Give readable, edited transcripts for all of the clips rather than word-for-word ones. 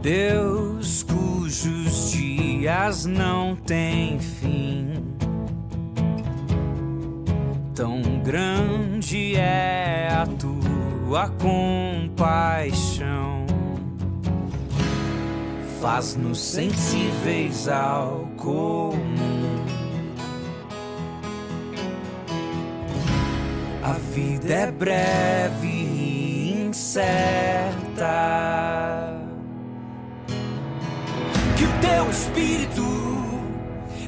Deus cujos dias não têm fim. Tão grande é a tua compaixão, faz-nos sensíveis ao comum. A vida é breve e incerta. Que o teu Espírito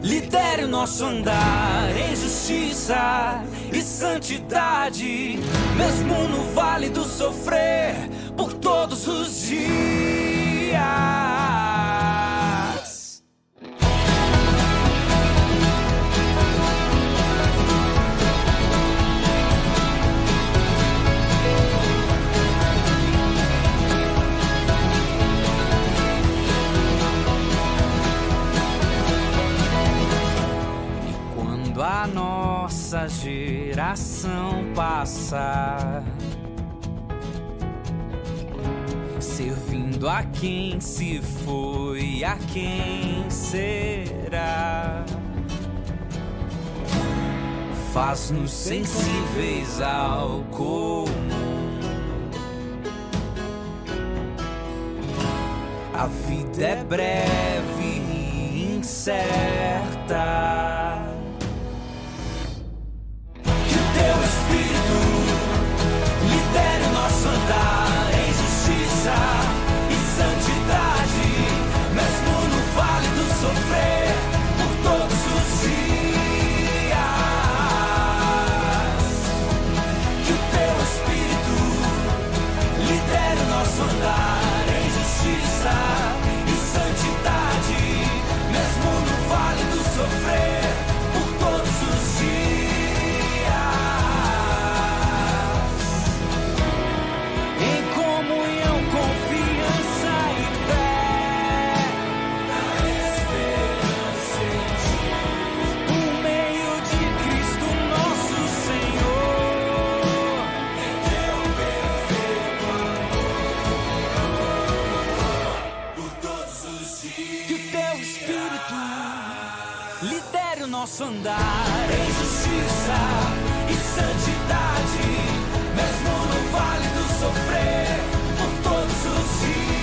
lidere o nosso andar em justiça e santidade, mesmo no vale do sofrer, por todos os dias. A nossa geração passar, servindo a quem se foi, a quem será, faz-nos sensíveis ao comum. A vida é breve e incerta. Teu Espírito lidere o nosso andar em justiça e santidade, mesmo no vale do sofrer, por todos os dias. Que o teu Espírito lidere o nosso andar em justiça e santidade, mesmo no vale do sofrer, por todos os dias. Nosso andar em justiça e santidade, mesmo no vale do sofrer, por todos os dias.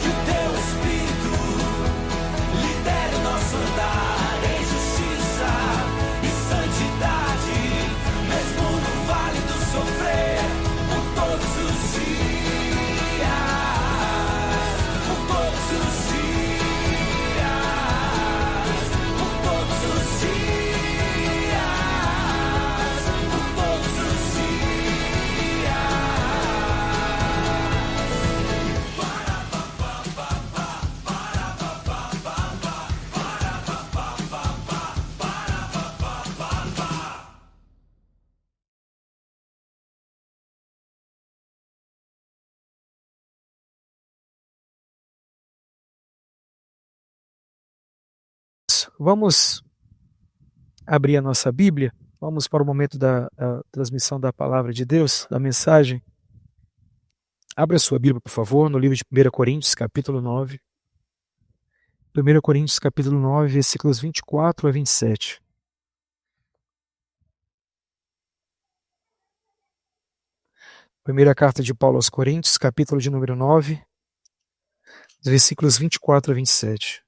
Que o teu Espírito lidere o nosso andar em justiça e santidade, mesmo no vale do sofrer, por todos os dias. Por todos os dias. Vamos abrir a nossa Bíblia, vamos para o momento da transmissão da Palavra de Deus, da mensagem. Abra a sua Bíblia, por favor, no livro de 1 Coríntios, capítulo 9. 1 Coríntios, capítulo 9, versículos 24 a 27. Primeira carta de Paulo aos Coríntios, capítulo de número 9, versículos 24 a 27.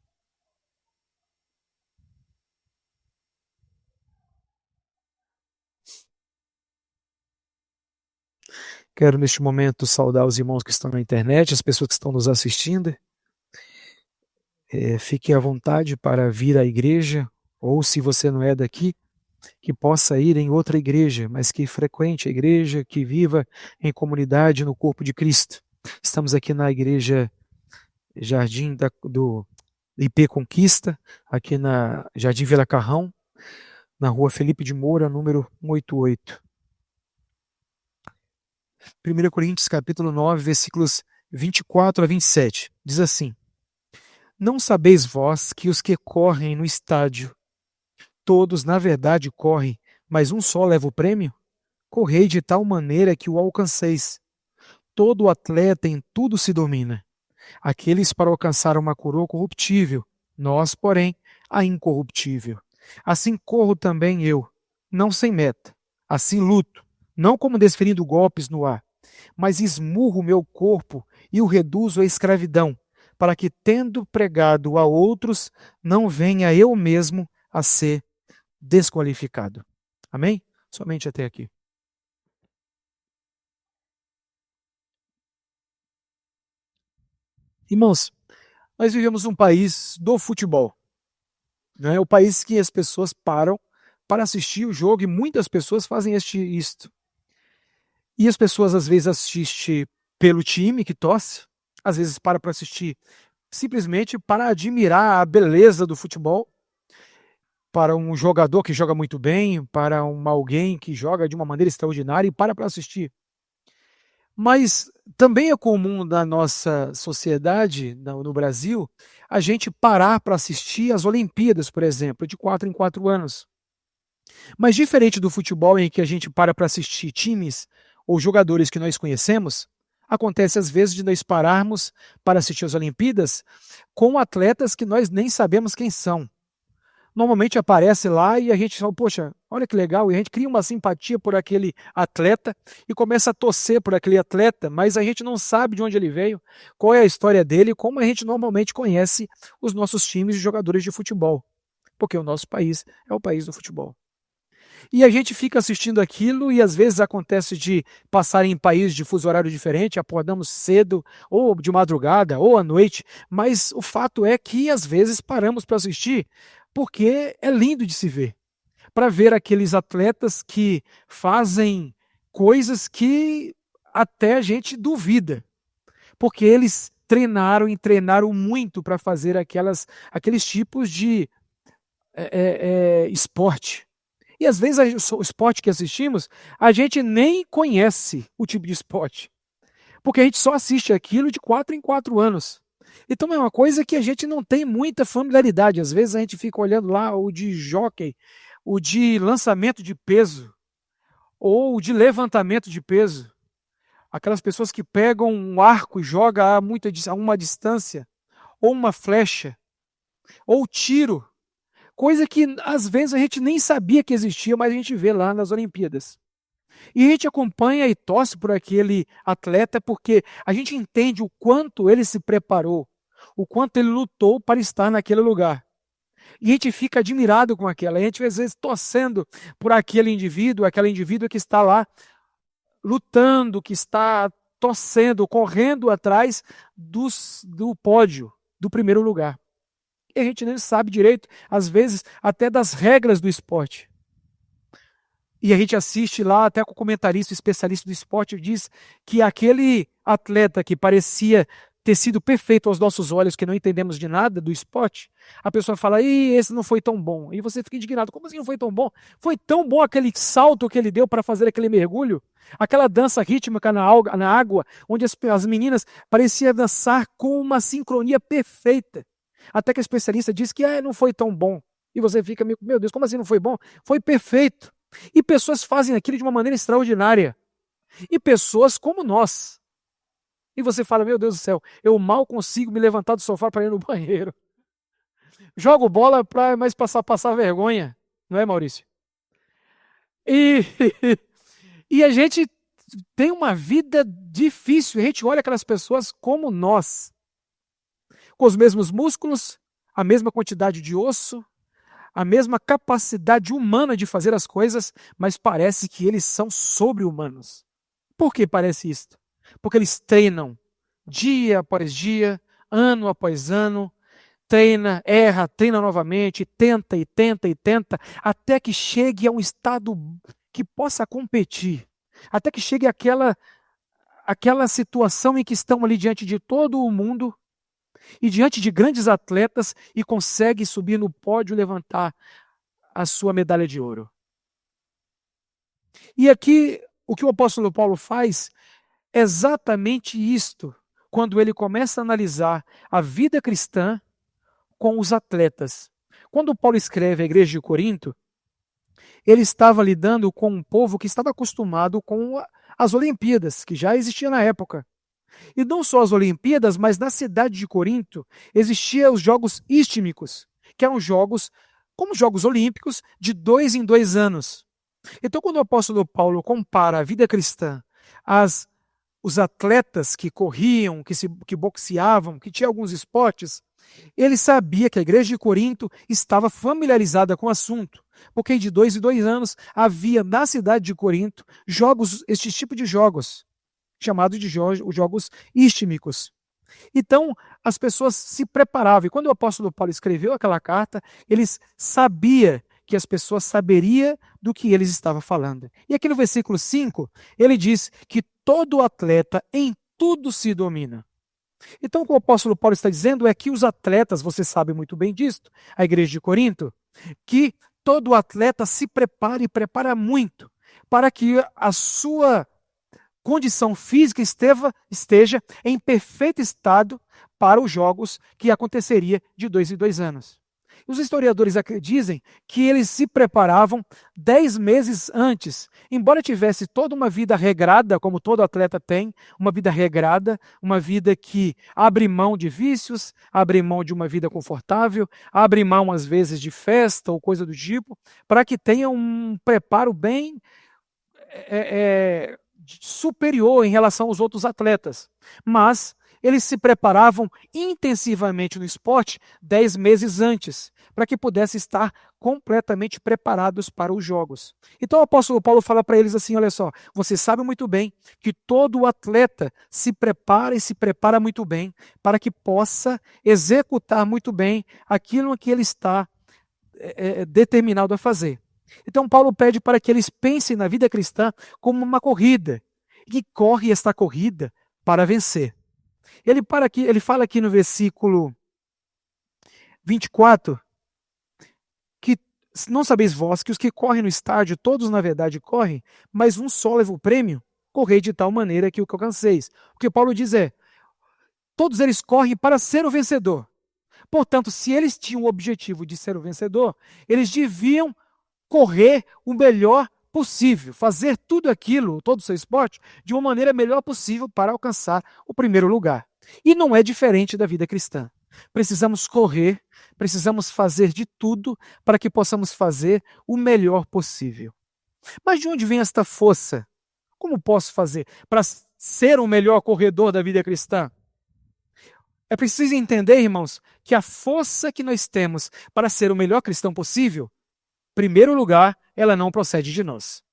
Quero neste momento saudar os irmãos que estão na internet, as pessoas que estão nos assistindo. Fique à vontade para vir à igreja, ou se você não é daqui, que possa ir em outra igreja, mas que frequente a igreja, que viva em comunidade no corpo de Cristo. Estamos aqui na igreja Jardim do IP Conquista, aqui na Jardim Vila Carrão, na rua Felipe de Moura, número 188. 1 Coríntios capítulo 9, versículos 24 a 27, diz assim: Não sabeis vós que os que correm no estádio, todos na verdade correm, mas um só leva o prêmio? Correi de tal maneira que o alcanceis. todo atleta em tudo se domina. Aqueles para alcançar uma coroa corruptível, nós, porém, a incorruptível. Assim corro também eu, não sem meta. Assim luto, não como desferindo golpes no ar, mas esmurro meu corpo e o reduzo à escravidão, para que, tendo pregado a outros, não venha eu mesmo a ser desqualificado. Amém? Somente até aqui. Irmãos, nós vivemos um país do futebol, né? O país que as pessoas param para assistir o jogo e muitas pessoas fazem isto. E as pessoas às vezes assistem pelo time que torce, às vezes para assistir simplesmente para admirar a beleza do futebol, para um jogador que joga muito bem, para alguém que joga de uma maneira extraordinária e para assistir. Mas também é comum na nossa sociedade, no Brasil, a gente parar para assistir as Olimpíadas, por exemplo, de 4 em 4 anos. Mas diferente do futebol em que a gente para assistir times ou jogadores que nós conhecemos, acontece às vezes de nós pararmos para assistir as Olimpíadas com atletas que nós nem sabemos quem são. Normalmente aparece lá e a gente fala, poxa, olha que legal, e a gente cria uma simpatia por aquele atleta e começa a torcer por aquele atleta, mas a gente não sabe de onde ele veio, qual é a história dele, como a gente normalmente conhece os nossos times de jogadores de futebol, porque o nosso país é o país do futebol. E a gente fica assistindo aquilo e às vezes acontece de passar em países de fuso horário diferente, acordamos cedo, ou de madrugada, ou à noite, mas o fato é que às vezes paramos para assistir porque é lindo de se ver. Para ver aqueles atletas que fazem coisas que até a gente duvida, porque eles treinaram e treinaram muito para fazer aqueles tipos de esporte. E às vezes o esporte que assistimos, a gente nem conhece o tipo de esporte, porque a gente só assiste aquilo de 4 em 4 anos. Então é uma coisa que a gente não tem muita familiaridade. Às vezes a gente fica olhando lá o de hóquei, o de lançamento de peso, ou o de levantamento de peso. Aquelas pessoas que pegam um arco e jogam a uma distância, ou uma flecha, ou tiro. Coisa que às vezes a gente nem sabia que existia, mas a gente vê lá nas Olimpíadas. E a gente acompanha e torce por aquele atleta porque a gente entende o quanto ele se preparou, o quanto ele lutou para estar naquele lugar. E a gente fica admirado com aquela, a gente às vezes torcendo por aquele indivíduo, aquela indivídua que está lá lutando, que está torcendo, correndo atrás do pódio, do primeiro lugar. E a gente nem sabe direito, às vezes, até das regras do esporte. E a gente assiste lá, até com o comentarista, especialista do esporte, diz que aquele atleta que parecia ter sido perfeito aos nossos olhos, que não entendemos de nada do esporte, a pessoa fala, esse não foi tão bom. E você fica indignado, como assim não foi tão bom? Foi tão bom aquele salto que ele deu para fazer aquele mergulho, aquela dança rítmica na água, onde as meninas pareciam dançar com uma sincronia perfeita. Até que a especialista diz que não foi tão bom. E você fica, meu Deus, como assim não foi bom? Foi perfeito. E pessoas fazem aquilo de uma maneira extraordinária. E pessoas como nós. E você fala, meu Deus do céu, eu mal consigo me levantar do sofá para ir no banheiro. Jogo bola para mais passar vergonha. Não é, Maurício? E a gente tem uma vida difícil. A gente olha aquelas pessoas como nós. Com os mesmos músculos, a mesma quantidade de osso, a mesma capacidade humana de fazer as coisas, mas parece que eles são sobre-humanos. Por que parece isso? Porque eles treinam dia após dia, ano após ano, treina, erra, treina novamente, tenta e tenta e tenta, até que chegue a um estado que possa competir, até que chegue àquela situação em que estão ali diante de todo o mundo, e diante de grandes atletas e consegue subir no pódio e levantar a sua medalha de ouro. E aqui o que o apóstolo Paulo faz é exatamente isto, quando ele começa a analisar a vida cristã com os atletas. Quando Paulo escreve à igreja de Corinto, ele estava lidando com um povo que estava acostumado com as Olimpíadas, que já existiam na época. E não só as Olimpíadas, mas na cidade de Corinto existiam os Jogos Istmicos, que eram jogos como Jogos Olímpicos de 2 em 2 anos. Então, quando o apóstolo Paulo compara a vida cristã os atletas que corriam, que boxeavam, que tinham alguns esportes, ele sabia que a igreja de Corinto estava familiarizada com o assunto, porque de 2 em 2 anos havia na cidade de Corinto este tipo de jogos, chamados de jogos istmicos. Então, as pessoas se preparavam, e quando o apóstolo Paulo escreveu aquela carta, ele sabia que as pessoas saberiam do que eles estavam falando. E aqui no versículo 5, ele diz que todo atleta em tudo se domina. Então, o que o apóstolo Paulo está dizendo é que os atletas, você sabe muito bem disto, a igreja de Corinto, que todo atleta se prepara e prepara muito para que a sua condição física esteja em perfeito estado para os jogos que aconteceria de 2 em 2 anos. Os historiadores dizem que eles se preparavam 10 meses antes, embora tivesse toda uma vida regrada, como todo atleta tem, uma vida regrada, uma vida que abre mão de vícios, abre mão de uma vida confortável, abre mão às vezes de festa ou coisa do tipo, para que tenha um preparo bem superior em relação aos outros atletas. Mas eles se preparavam intensivamente no esporte 10 meses antes, para que pudessem estar completamente preparados para os jogos. Então o apóstolo Paulo fala para eles assim, olha só, vocês sabem muito bem que todo atleta se prepara e se prepara muito bem para que possa executar muito bem aquilo que ele está determinado a fazer. Então Paulo pede para que eles pensem na vida cristã como uma corrida, e corre esta corrida para vencer. Ele fala aqui no versículo 24, que não sabeis vós que os que correm no estádio, todos na verdade correm, mas um só leva o prêmio, correi de tal maneira que o alcanceis. O que Paulo diz é, todos eles correm para ser o vencedor. Portanto, se eles tinham o objetivo de ser o vencedor, eles deviam correr o melhor possível, fazer tudo aquilo, todo o seu esporte, de uma maneira melhor possível para alcançar o primeiro lugar. E não é diferente da vida cristã. Precisamos correr, precisamos fazer de tudo para que possamos fazer o melhor possível. Mas de onde vem esta força? Como posso fazer para ser o melhor corredor da vida cristã? É preciso entender, irmãos, que a força que nós temos para ser o melhor cristão possível, em primeiro lugar, ela não procede de nós.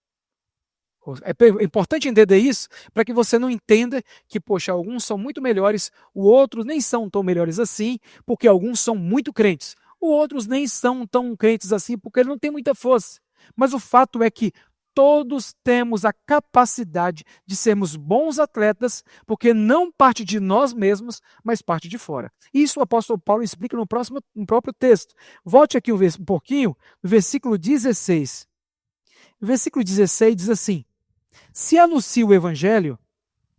É importante entender isso para que você não entenda que, poxa, alguns são muito melhores, os outros nem são tão melhores assim, porque alguns são muito crentes. Os outros nem são tão crentes assim, porque não tem muita força. Mas o fato é que todos temos a capacidade de sermos bons atletas, porque não parte de nós mesmos, mas parte de fora. Isso o apóstolo Paulo explica no próprio texto. Volte aqui um pouquinho, no versículo 16. O versículo 16 diz assim, se anuncio o evangelho,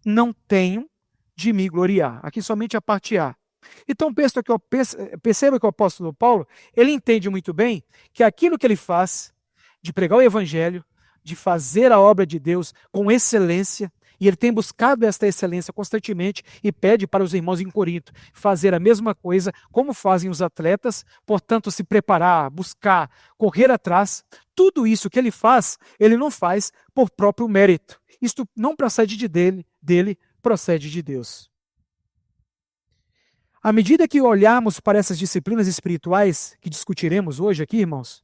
não tenho de me gloriar. Aqui somente a parte A. Então perceba que o apóstolo Paulo, ele entende muito bem que aquilo que ele faz, de pregar o evangelho, de fazer a obra de Deus com excelência, e ele tem buscado esta excelência constantemente e pede para os irmãos em Corinto fazer a mesma coisa como fazem os atletas, portanto se preparar, buscar, correr atrás. Tudo isso que ele faz, ele não faz por próprio mérito. Isto não procede dele, procede de Deus. À medida que olharmos para essas disciplinas espirituais que discutiremos hoje aqui, irmãos,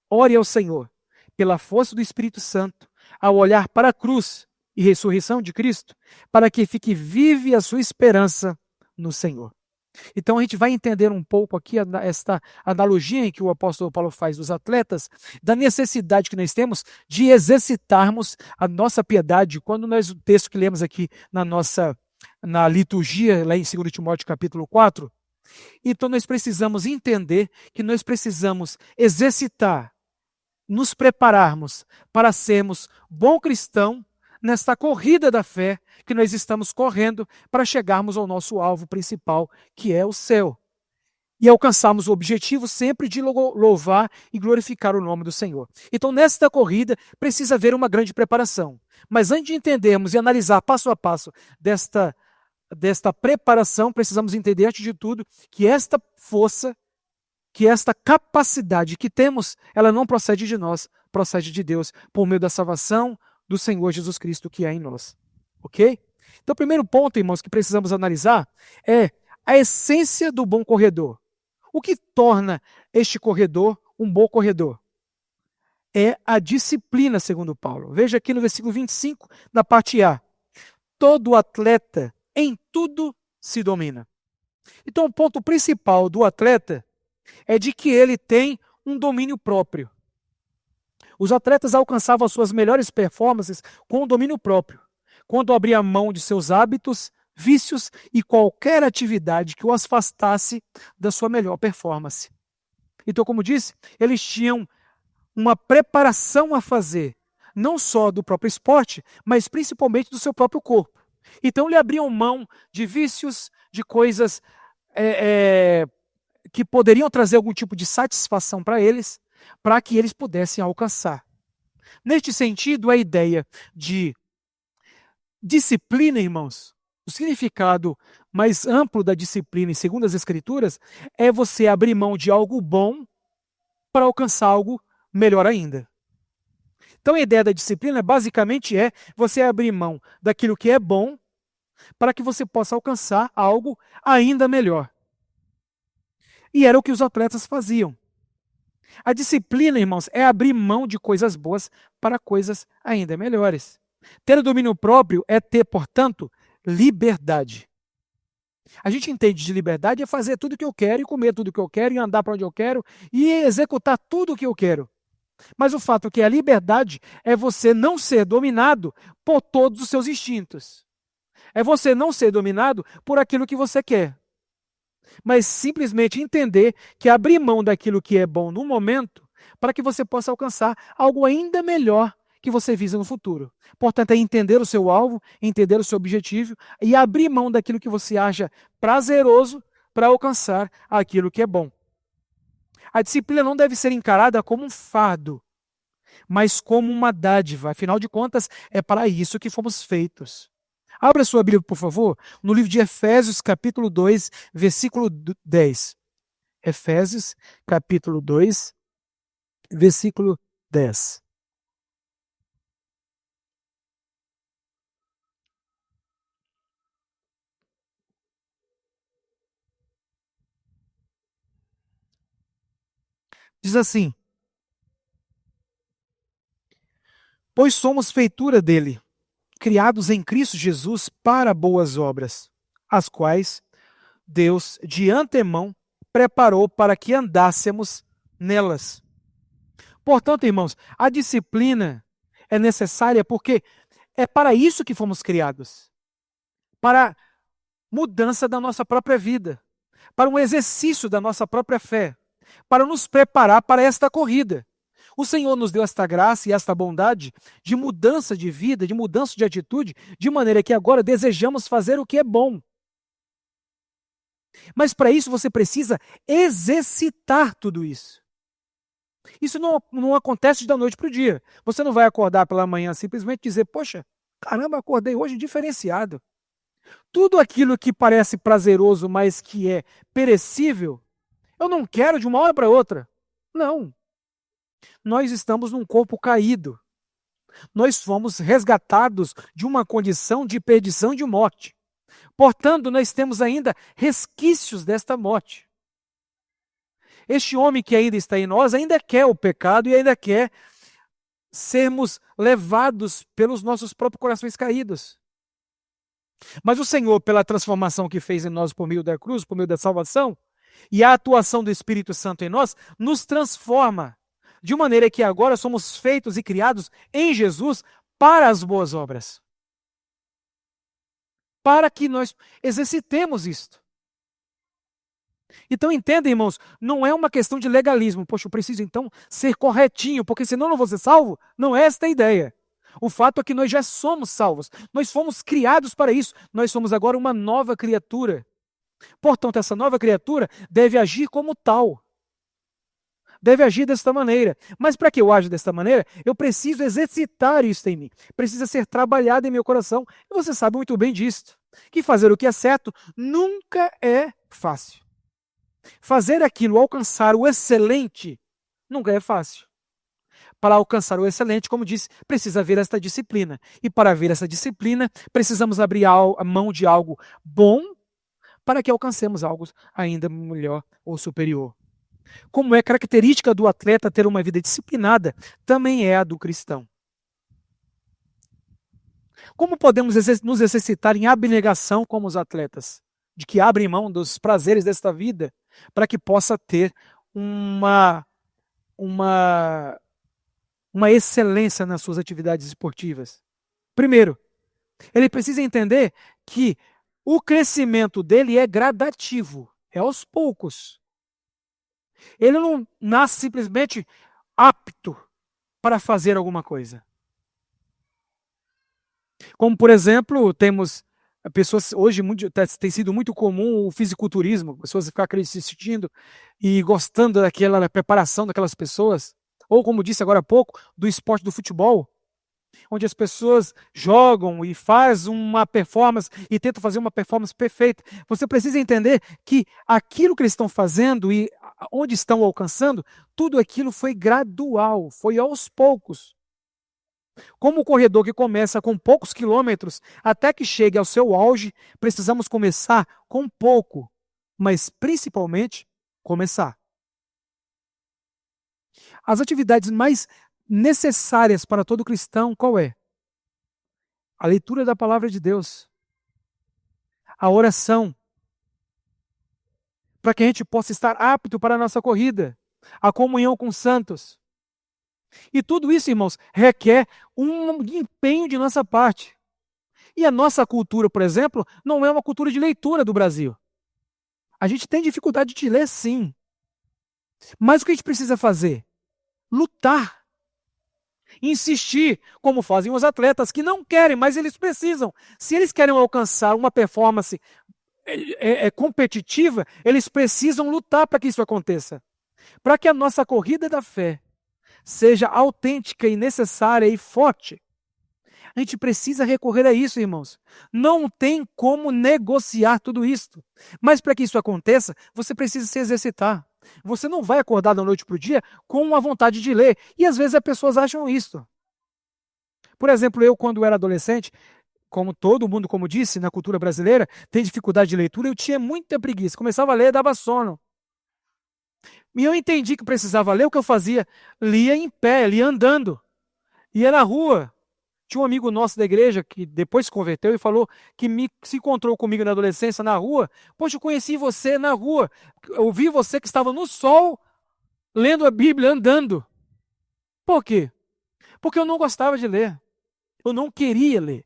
ore ao Senhor pela força do Espírito Santo, ao olhar para a cruz e ressurreição de Cristo, para que fique vive a sua esperança no Senhor. Então a gente vai entender um pouco aqui esta analogia em que o apóstolo Paulo faz dos atletas, da necessidade que nós temos de exercitarmos a nossa piedade, quando o texto que lemos aqui na liturgia, lá em 2 Timóteo capítulo 4, então nós precisamos entender que nós precisamos exercitar, nos prepararmos para sermos bom cristão nesta corrida da fé que nós estamos correndo para chegarmos ao nosso alvo principal, que é o céu. e alcançarmos o objetivo sempre de louvar e glorificar o nome do Senhor. Então, nesta corrida, precisa haver uma grande preparação. Mas antes de entendermos e analisar passo a passo desta preparação, precisamos entender, antes de tudo, que esta força, que esta capacidade que temos, ela não procede de nós, procede de Deus, por meio da salvação do Senhor Jesus Cristo que há em nós. Ok? Então, o primeiro ponto, irmãos, que precisamos analisar é a essência do bom corredor. O que torna este corredor um bom corredor? É a disciplina, segundo Paulo. Veja aqui no versículo 25, na parte A. Todo atleta em tudo se domina. Então, o ponto principal do atleta é de que ele tem um domínio próprio. Os atletas alcançavam as suas melhores performances com o domínio próprio, quando abriam mão de seus hábitos, vícios e qualquer atividade que o afastasse da sua melhor performance. Então, como disse, eles tinham uma preparação a fazer, não só do próprio esporte, mas principalmente do seu próprio corpo. Então, eles abriam mão de vícios, de coisas que poderiam trazer algum tipo de satisfação para que eles pudessem alcançar. Neste sentido, a ideia de disciplina, irmãos, o significado mais amplo da disciplina, segundo as Escrituras, é você abrir mão de algo bom para alcançar algo melhor ainda. Então, a ideia da disciplina basicamente é você abrir mão daquilo que é bom para que você possa alcançar algo ainda melhor. E era o que os atletas faziam. A disciplina, irmãos, é abrir mão de coisas boas para coisas ainda melhores. Ter o domínio próprio é ter, portanto, liberdade. A gente entende de liberdade é fazer tudo o que eu quero e comer tudo o que eu quero e andar para onde eu quero e executar tudo o que eu quero. Mas o fato é que a liberdade é você não ser dominado por todos os seus instintos. É você não ser dominado por aquilo que você quer. Mas simplesmente entender que abrir mão daquilo que é bom no momento para que você possa alcançar algo ainda melhor que você visa no futuro. Portanto, é entender o seu alvo, entender o seu objetivo e abrir mão daquilo que você acha prazeroso para alcançar aquilo que é bom. A disciplina não deve ser encarada como um fardo, mas como uma dádiva. Afinal de contas, é para isso que fomos feitos. Abra sua Bíblia, por favor, no livro de Efésios, capítulo 2, versículo 10. Efésios, capítulo 2, versículo 10. Diz assim: pois somos feitura dele, criados em Cristo Jesus para boas obras, as quais Deus de antemão preparou para que andássemos nelas. Portanto, irmãos, a disciplina é necessária porque é para isso que fomos criados, para mudança da nossa própria vida, para um exercício da nossa própria fé, para nos preparar para esta corrida. O Senhor nos deu esta graça e esta bondade de mudança de vida, de mudança de atitude, de maneira que agora desejamos fazer o que é bom. Mas para isso você precisa exercitar tudo isso. Isso não acontece da noite para o dia. Você não vai acordar pela manhã simplesmente dizer, poxa, caramba, acordei hoje diferenciado. Tudo aquilo que parece prazeroso, mas que é perecível, eu não quero de uma hora para outra. Não. Nós estamos num corpo caído. Nós fomos resgatados de uma condição de perdição e de morte. Portanto, nós temos ainda resquícios desta morte. Este homem que ainda está em nós ainda quer o pecado e ainda quer sermos levados pelos nossos próprios corações caídos. Mas o Senhor, pela transformação que fez em nós por meio da cruz, por meio da salvação, e a atuação do Espírito Santo em nós, nos transforma, de maneira que agora somos feitos e criados em Jesus para as boas obras. Para que nós exercitemos isto. Então entenda, irmãos, não é uma questão de legalismo. Poxa, eu preciso então ser corretinho, porque senão não vou ser salvo. Não é esta a ideia. O fato é que nós já somos salvos. Nós fomos criados para isso. Nós somos agora uma nova criatura. Portanto, essa nova criatura deve agir como tal. Deve agir desta maneira. Mas para que eu aja desta maneira, eu preciso exercitar isso em mim. Precisa ser trabalhado em meu coração. E você sabe muito bem disso. Que fazer o que é certo nunca é fácil. Fazer aquilo, alcançar o excelente, nunca é fácil. Para alcançar o excelente, como disse, precisa haver esta disciplina. E para haver essa disciplina, precisamos abrir a mão de algo bom para que alcancemos algo ainda melhor ou superior. Como é característica do atleta ter uma vida disciplinada, também é a do cristão. Como podemos nos exercitar em abnegação como os atletas, de que abrem mão dos prazeres desta vida, para que possa ter uma excelência nas suas atividades esportivas? Primeiro, ele precisa entender que o crescimento dele é gradativo, é aos poucos. Ele não nasce simplesmente apto para fazer alguma coisa. Como, por exemplo, temos pessoas, hoje tem sido muito comum o fisiculturismo, pessoas ficarem assistindo e gostando daquela preparação daquelas pessoas, ou como disse agora há pouco, do esporte do futebol, onde as pessoas jogam e fazem uma performance e tentam fazer uma performance perfeita. Você precisa entender que aquilo que eles estão fazendo e onde estão alcançando, tudo aquilo foi gradual, foi aos poucos. Como o corredor que começa com poucos quilômetros, até que chegue ao seu auge, precisamos começar com pouco, mas principalmente começar. As atividades mais necessárias para todo cristão, qual é? A leitura da palavra de Deus, a oração, para que a gente possa estar apto para a nossa corrida, a comunhão com os santos. E tudo isso, irmãos, requer um empenho de nossa parte. E a nossa cultura, por exemplo, não é uma cultura de leitura do Brasil. A gente tem dificuldade de ler, sim. Mas o que a gente precisa fazer? Lutar. Insistir, como fazem os atletas que não querem, mas eles precisam. Se eles querem alcançar uma performance competitiva, eles precisam lutar para que isso aconteça. Para que a nossa corrida da fé seja autêntica e necessária e forte, a gente precisa recorrer a isso, irmãos. Não tem como negociar tudo isso. Mas para que isso aconteça, você precisa se exercitar. Você não vai acordar da noite para o dia com uma vontade de ler. E às vezes as pessoas acham isso. Por exemplo, eu quando era adolescente, como todo mundo, como disse, na cultura brasileira, tem dificuldade de leitura, eu tinha muita preguiça. Começava a ler, dava sono. E eu entendi que precisava ler, o que eu fazia? Lia em pé, lia andando. Ia na rua. Tinha um amigo nosso da igreja que depois se converteu e falou que se encontrou comigo na adolescência na rua. Poxa, eu conheci você na rua. Eu vi você que estava no sol, lendo a Bíblia, andando. Por quê? Porque eu não gostava de ler. Eu não queria ler.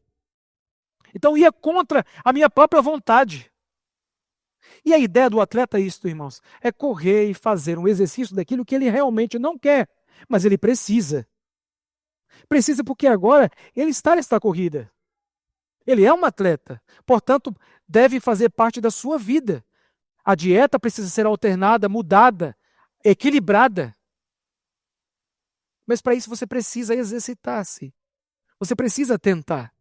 Então ia contra a minha própria vontade. E a ideia do atleta é isso, irmãos. É correr e fazer um exercício daquilo que ele realmente não quer, mas ele precisa. Precisa porque agora ele está nesta corrida. Ele é um atleta, portanto, deve fazer parte da sua vida. A dieta precisa ser alternada, mudada, equilibrada. Mas para isso você precisa exercitar-se. Você precisa tentar.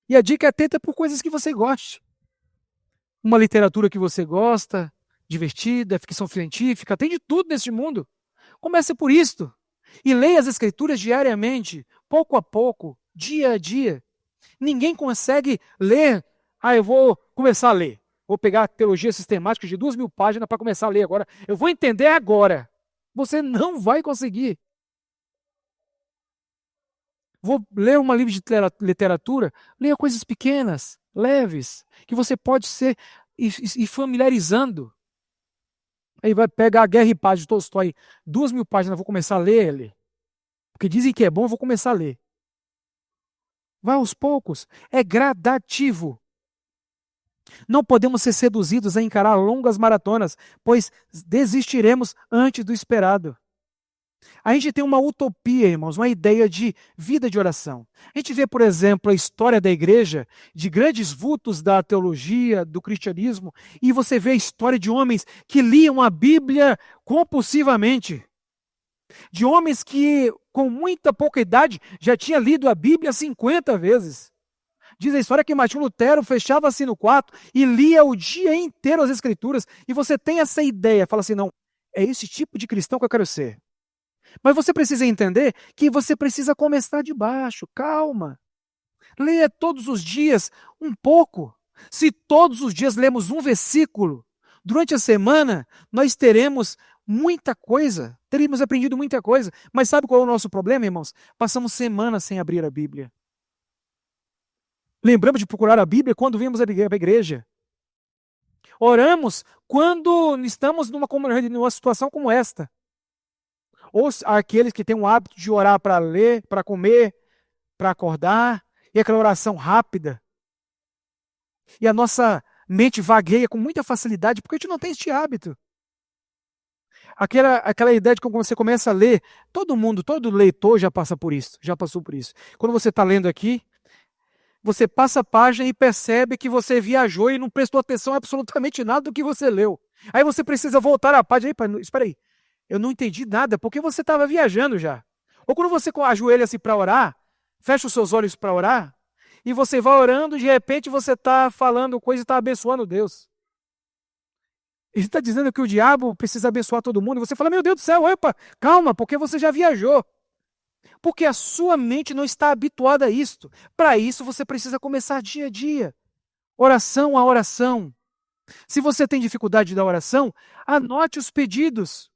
E a dica é tenta por coisas que você goste. Uma literatura que você gosta, divertida, ficção científica, tem de tudo neste mundo. Comece por isto. E leia as Escrituras diariamente, pouco a pouco, dia a dia. Ninguém consegue ler, eu vou começar a ler. Vou pegar a teologia sistemática de 2.000 páginas para começar a ler agora. Eu vou entender agora. Você não vai conseguir. Vou ler um livro de literatura, leia coisas pequenas, leves, que você pode ser e familiarizando. Aí vai pegar a Guerra e Paz de Tolstói, 2.000 páginas, vou começar a ler ele. Porque dizem que é bom, eu vou começar a ler. Vai aos poucos, é gradativo. Não podemos ser seduzidos a encarar longas maratonas, pois desistiremos antes do esperado. A gente tem uma utopia, irmãos, uma ideia de vida de oração. A gente vê, por exemplo, a história da igreja, de grandes vultos da teologia, do cristianismo, e você vê a história de homens que liam a Bíblia compulsivamente. De homens que, com muita pouca idade, já tinha lido a Bíblia 50 vezes. Diz a história que Martinho Lutero fechava-se no quarto e lia o dia inteiro as Escrituras. E você tem essa ideia, fala assim, não, é esse tipo de cristão que eu quero ser. Mas você precisa entender que você precisa começar de baixo, calma. Leia todos os dias um pouco. Se todos os dias lemos um versículo, durante a semana nós teremos muita coisa, teríamos aprendido muita coisa. Mas sabe qual é o nosso problema, irmãos? Passamos semanas sem abrir a Bíblia. Lembramos de procurar a Bíblia quando vimos a igreja. Oramos quando estamos numa situação como esta. Ou aqueles que têm o hábito de orar para ler, para comer, para acordar, e aquela oração rápida. E a nossa mente vagueia com muita facilidade, porque a gente não tem este hábito. Aquela ideia de que quando você começa a ler, todo leitor já passa por isso, já passou por isso. Quando você está lendo aqui, você passa a página e percebe que você viajou e não prestou atenção a absolutamente nada do que você leu. Aí você precisa voltar à página. Espera aí. Eu não entendi nada, porque você estava viajando já. Ou quando você ajoelha-se para orar, fecha os seus olhos para orar, e você vai orando, de repente você está falando coisa e está abençoando Deus. Ele está dizendo que o diabo precisa abençoar todo mundo, e você fala, meu Deus do céu, opa, calma, porque você já viajou. Porque a sua mente não está habituada a isto. Para isso você precisa começar dia a dia. Oração a oração. Se você tem dificuldade da oração, anote os pedidos.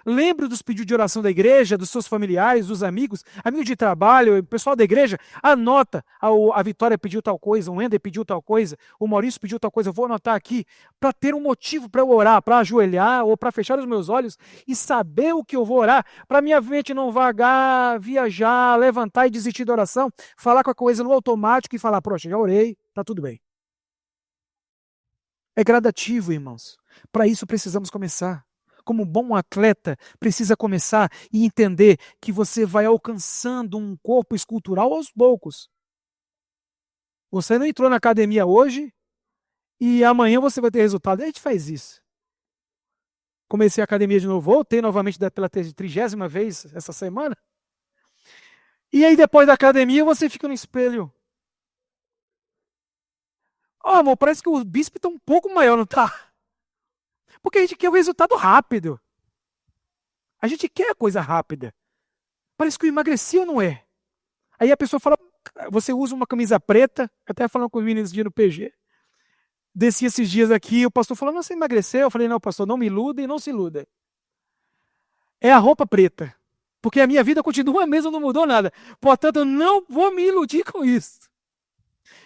Lembre dos pedidos de oração da igreja, dos seus familiares, dos amigos de trabalho, pessoal da igreja. Anota, a Vitória pediu tal coisa, o Ender pediu tal coisa, o Maurício pediu tal coisa. Eu vou anotar aqui para ter um motivo para eu orar, para ajoelhar ou para fechar os meus olhos e saber o que eu vou orar, para minha mente não vagar, viajar, levantar e desistir da oração, falar com a coisa no automático e falar, poxa, já orei, está tudo bem. É gradativo, irmãos. Para isso precisamos começar. Como bom atleta, precisa começar e entender que você vai alcançando um corpo escultural aos poucos. Você não entrou na academia hoje e amanhã você vai ter resultado. A gente faz isso. Comecei a academia de novo, voltei novamente pela 30ª vez essa semana. E aí depois da academia você fica no espelho. Amor, parece que o bíceps está um pouco maior, não está? Porque a gente quer o resultado rápido. A gente quer a coisa rápida. Parece que eu emagreci ou não é? Aí a pessoa fala, você usa uma camisa preta, até falando com os meninos no PG. Desci esses dias aqui, o pastor falou, não, você emagreceu? Eu falei, não, pastor, não me iluda e não se iluda. É a roupa preta. Porque a minha vida continua a mesma, não mudou nada. Portanto, eu não vou me iludir com isso.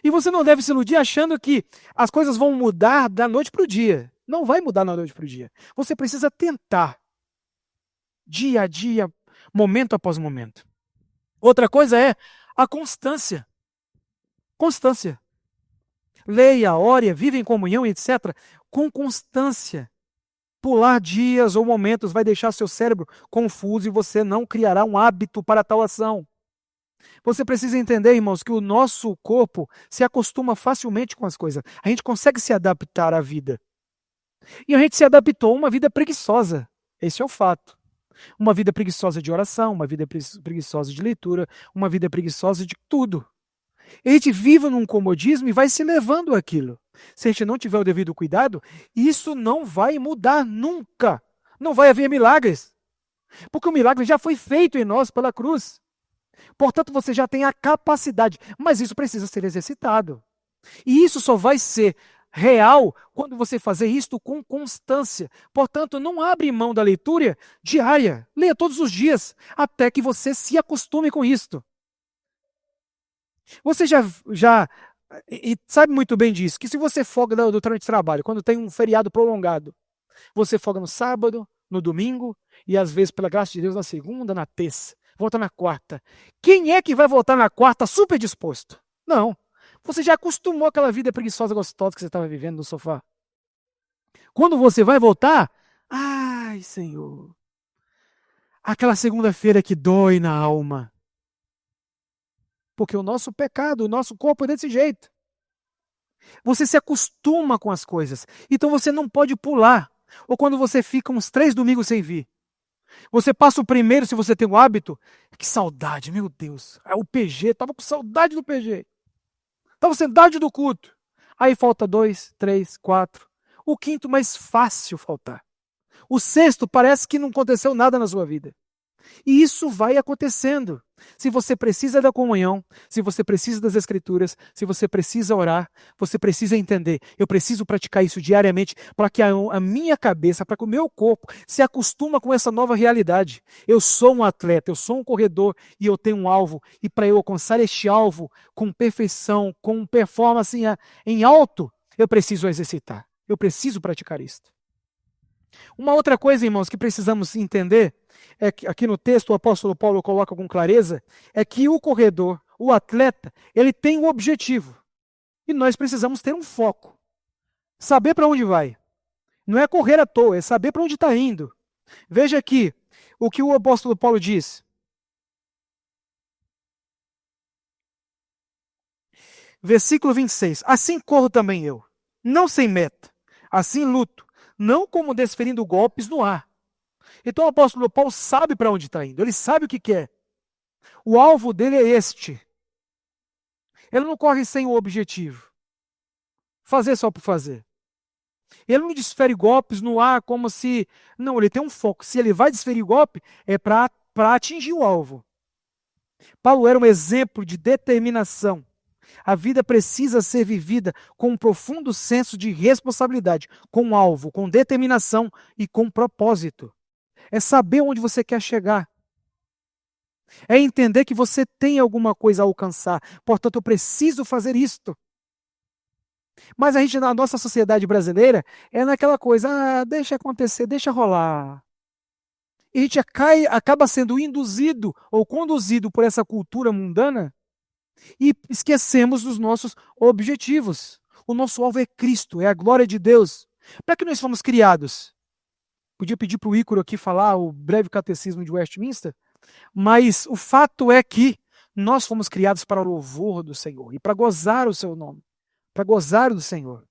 E você não deve se iludir achando que as coisas vão mudar da noite para o dia. Não vai mudar da noite para o dia. Você precisa tentar. Dia a dia, momento após momento. Outra coisa é a constância. Constância. Leia, ore, vive em comunhão, etc. Com constância. Pular dias ou momentos vai deixar seu cérebro confuso e você não criará um hábito para tal ação. Você precisa entender, irmãos, que o nosso corpo se acostuma facilmente com as coisas. A gente consegue se adaptar à vida. E a gente se adaptou a uma vida preguiçosa. Esse é o fato. Uma vida preguiçosa de oração, uma vida preguiçosa de leitura, uma vida preguiçosa de tudo. E a gente vive num comodismo e vai se levando àquilo. Se a gente não tiver o devido cuidado, isso não vai mudar nunca. Não vai haver milagres. Porque o milagre já foi feito em nós pela cruz. Portanto, você já tem a capacidade, mas isso precisa ser exercitado. E isso só vai ser real quando você fazer isto com constância. Portanto, não abre mão da leitura diária. Leia todos os dias, até que você se acostume com isto. Você já sabe muito bem disso, que se você folga do trabalho, quando tem um feriado prolongado, você folga no sábado, no domingo, e às vezes, pela graça de Deus, na segunda, na terça, volta na quarta. Quem é que vai voltar na quarta super disposto? Não. Você já acostumou àquela vida preguiçosa, gostosa que você estava vivendo no sofá. Quando você vai voltar, ai, Senhor. Aquela segunda-feira que dói na alma. Porque o nosso pecado, o nosso corpo é desse jeito. Você se acostuma com as coisas. Então você não pode pular. Ou quando você fica uns 3 domingos sem vir. Você passa o primeiro, se você tem o hábito. Que saudade, meu Deus. O PG, estava com saudade do PG. Estava com saudade do culto. Aí falta 2, 3, 4. O quinto mais fácil faltar. O sexto parece que não aconteceu nada na sua vida. E isso vai acontecendo. Se você precisa da comunhão, se você precisa das escrituras, se você precisa orar, você precisa entender. Eu preciso praticar isso diariamente para que a minha cabeça, para que o meu corpo se acostuma com essa nova realidade. Eu sou um atleta, eu sou um corredor e eu tenho um alvo. E para eu alcançar este alvo com perfeição, com performance em alto, eu preciso exercitar. Eu preciso praticar isto. Uma outra coisa, irmãos, que precisamos entender, é que aqui no texto o apóstolo Paulo coloca com clareza, é que o corredor, o atleta, ele tem um objetivo. E nós precisamos ter um foco. Saber para onde vai. Não é correr à toa, é saber para onde está indo. Veja aqui o que o apóstolo Paulo diz. Versículo 26. Assim corro também eu, não sem meta. Assim luto, não como desferindo golpes no ar. Então o apóstolo Paulo sabe para onde está indo, ele sabe o que quer. O alvo dele é este. Ele não corre sem o objetivo. Fazer só por fazer. Ele não desfere golpes no ar como se... Não, ele tem um foco. Se ele vai desferir golpe, é para atingir o alvo. Paulo era um exemplo de determinação. A vida precisa ser vivida com um profundo senso de responsabilidade, com alvo, com determinação e com propósito. É saber onde você quer chegar. É entender que você tem alguma coisa a alcançar. Portanto, eu preciso fazer isto. Mas a gente, na nossa sociedade brasileira, é naquela coisa, deixa acontecer, deixa rolar. E a gente acaba sendo induzido ou conduzido por essa cultura mundana e esquecemos dos nossos objetivos. O nosso alvo é Cristo, é a glória de Deus. Para que nós fomos criados? Podia pedir para o Ícaro aqui falar o breve catecismo de Westminster, mas o fato é que nós fomos criados para o louvor do Senhor e para gozar o seu nome, para gozar do Senhor.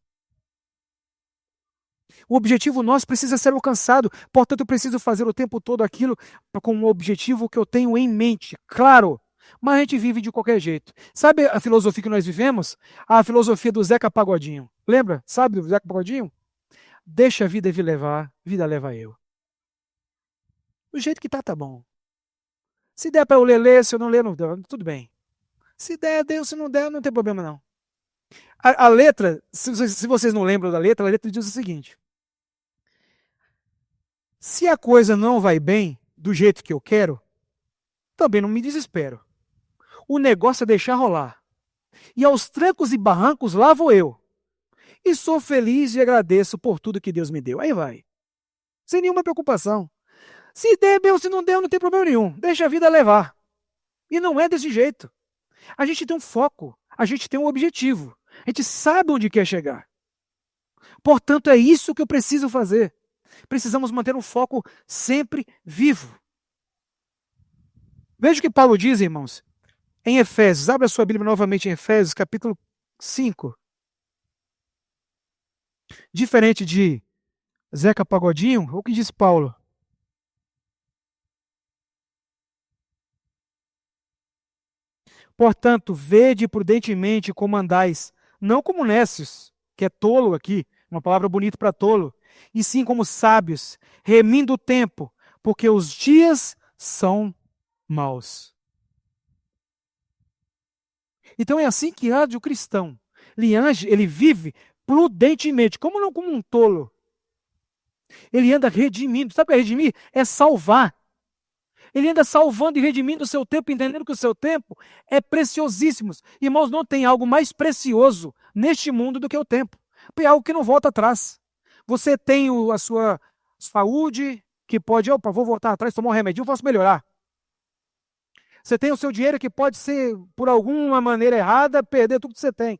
O objetivo nosso precisa ser alcançado, portanto eu preciso fazer o tempo todo aquilo com um objetivo que eu tenho em mente, claro, mas a gente vive de qualquer jeito. Sabe a filosofia que nós vivemos? A filosofia do Zeca Pagodinho. Lembra? Sabe do Zeca Pagodinho? Deixa a vida vir levar, vida leva eu. Do jeito que tá bom. Se der para eu ler, se eu não ler, não dá, tudo bem. Se der, deu, se não der, não tem problema não. A letra, se vocês não lembram da letra, a letra diz o seguinte: se a coisa não vai bem do jeito que eu quero, também não me desespero. O negócio é deixar rolar. E aos trancos e barrancos lá vou eu. E sou feliz e agradeço por tudo que Deus me deu. Aí vai. Sem nenhuma preocupação. Se der, bem, se não der, não tem problema nenhum. Deixa a vida levar. E não é desse jeito. A gente tem um foco. A gente tem um objetivo. A gente sabe onde quer chegar. Portanto, é isso que eu preciso fazer. Precisamos manter o foco sempre vivo. Veja o que Paulo diz, irmãos, em Efésios. Abra a sua Bíblia novamente em Efésios, capítulo 5. Diferente de Zeca Pagodinho, o que diz Paulo? Portanto, vede prudentemente como andais, não como nécios, que é tolo aqui, uma palavra bonita para tolo, e sim como sábios, remindo o tempo, porque os dias são maus. Então é assim que age o cristão. Ele vive prudentemente, como não como um tolo. Ele anda redimindo. Sabe o que é redimir? É salvar. Ele anda salvando e redimindo o seu tempo, entendendo que o seu tempo é preciosíssimo. Irmãos, não tem algo mais precioso neste mundo do que o tempo. É algo que não volta atrás. Você tem a sua saúde, que pode, opa, vou voltar atrás, tomar um remedinho, posso melhorar. Você tem o seu dinheiro que pode ser, por alguma maneira errada, perder tudo que você tem.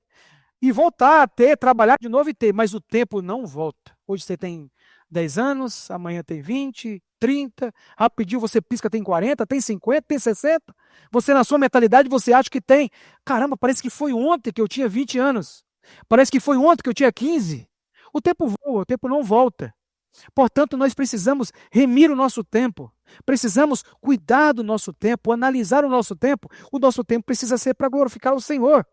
E voltar a ter, trabalhar de novo e ter, mas o tempo não volta. Hoje você tem 10 anos, amanhã tem 20, 30, rapidinho você pisca, tem 40, tem 50, tem 60. Você, na sua mentalidade, você acha que tem. Caramba, parece que foi ontem que eu tinha 20 anos. Parece que foi ontem que eu tinha 15. O tempo voa, o tempo não volta. Portanto, nós precisamos remir o nosso tempo. Precisamos cuidar do nosso tempo, analisar o nosso tempo. O nosso tempo precisa ser para glorificar o Senhor.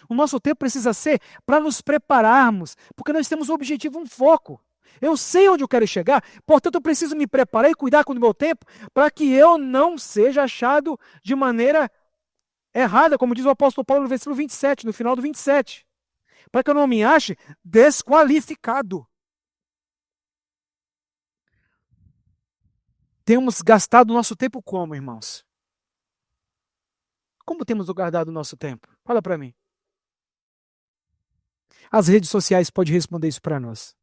O nosso tempo precisa ser para nos prepararmos, porque nós temos um objetivo, um foco. Eu sei onde eu quero chegar, portanto eu preciso me preparar e cuidar com o meu tempo para que eu não seja achado de maneira errada, como diz o apóstolo Paulo no versículo 27, no final do 27. Para que eu não me ache desqualificado. Temos gastado o nosso tempo como, irmãos? Como temos guardado o nosso tempo? Fala para mim. As redes sociais podem responder isso para nós.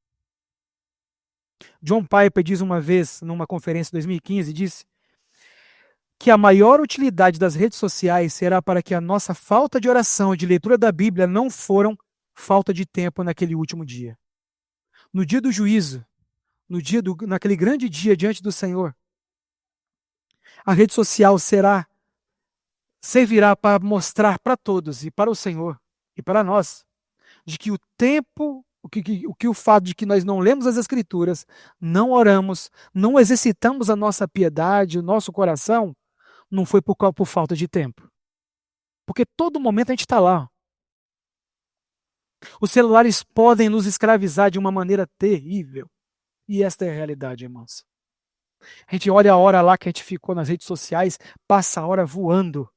John Piper diz uma vez, numa conferência em 2015, disse que a maior utilidade das redes sociais será para que a nossa falta de oração e de leitura da Bíblia não foram falta de tempo naquele último dia. No dia do juízo, naquele grande dia diante do Senhor, a rede social servirá para mostrar para todos e para o Senhor e para nós de que o tempo, o fato de que nós não lemos as Escrituras, não oramos, não exercitamos a nossa piedade, o nosso coração, não foi por falta de tempo. Porque todo momento a gente está lá. Os celulares podem nos escravizar de uma maneira terrível. E esta é a realidade, irmãos. A gente olha a hora lá que a gente ficou nas redes sociais, passa a hora voando.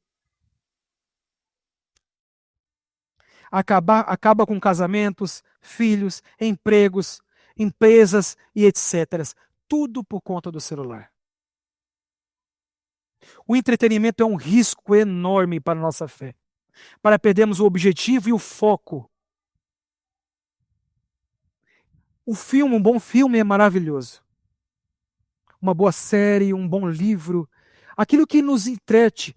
Acaba com casamentos, filhos, empregos, empresas e etc. Tudo por conta do celular. O entretenimento é um risco enorme para a nossa fé, para perdermos o objetivo e o foco. Um bom filme é maravilhoso. Uma boa série, um bom livro, aquilo que nos entrete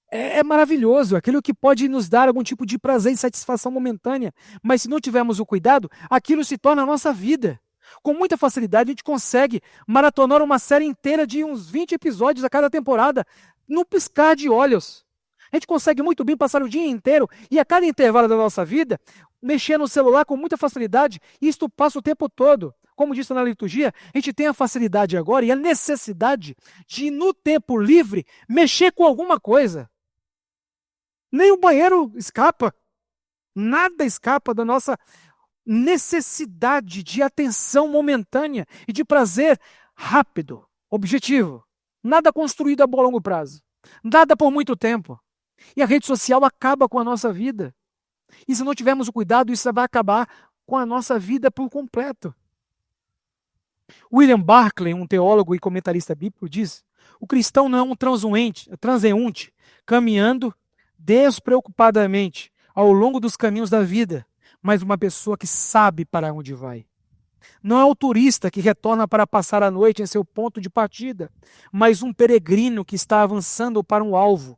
é maravilhoso, aquilo que pode nos dar algum tipo de prazer e satisfação momentânea, mas se não tivermos o cuidado, aquilo se torna a nossa vida. Com muita facilidade a gente consegue maratonar uma série inteira de uns 20 episódios a cada temporada, no piscar de olhos. A gente consegue muito bem passar o dia inteiro e a cada intervalo da nossa vida, mexer no celular com muita facilidade, e isto passa o tempo todo. Como disse na liturgia, a gente tem a facilidade agora e a necessidade de, no tempo livre, mexer com alguma coisa. Nem o banheiro escapa. Nada escapa da nossa necessidade de atenção momentânea e de prazer rápido, objetivo. Nada construído a longo prazo. Nada por muito tempo. E a rede social acaba com a nossa vida. E se não tivermos o cuidado, isso vai acabar com a nossa vida por completo. William Barclay, um teólogo e comentarista bíblico, diz: o cristão não é um transeunte caminhando despreocupadamente ao longo dos caminhos da vida, mas uma pessoa que sabe para onde vai. Não é o turista que retorna para passar a noite em seu ponto de partida, mas um peregrino que está avançando para um alvo.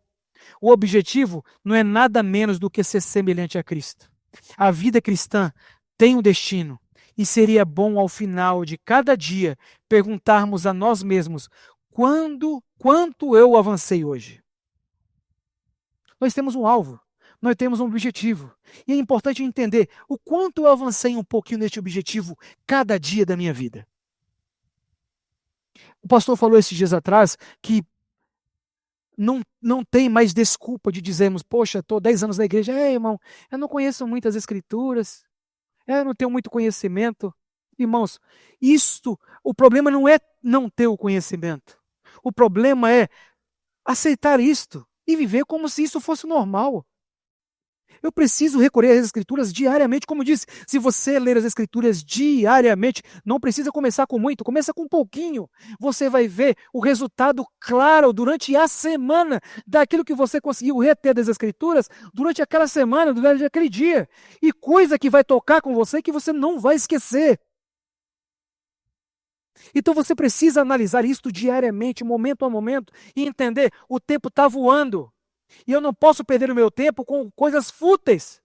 O objetivo não é nada menos do que ser semelhante a Cristo. A vida cristã tem um destino, e seria bom ao final de cada dia perguntarmos a nós mesmos: quanto eu avancei hoje? Nós temos um alvo, nós temos um objetivo. E é importante entender o quanto eu avancei um pouquinho neste objetivo cada dia da minha vida. O pastor falou esses dias atrás que não tem mais desculpa de dizermos: poxa, estou 10 anos na igreja, irmão, eu não conheço muitas escrituras, eu não tenho muito conhecimento. Irmãos, o problema não é não ter o conhecimento. O problema é aceitar isto e viver como se isso fosse normal. Eu preciso recorrer às Escrituras diariamente, como disse. Se você ler as Escrituras diariamente, não precisa começar com muito, começa com um pouquinho. Você vai ver o resultado claro durante a semana daquilo que você conseguiu reter das Escrituras durante aquela semana, durante aquele dia. E coisa que vai tocar com você que você não vai esquecer. Então você precisa analisar isto diariamente, momento a momento, e entender: o tempo está voando. E eu não posso perder o meu tempo com coisas fúteis,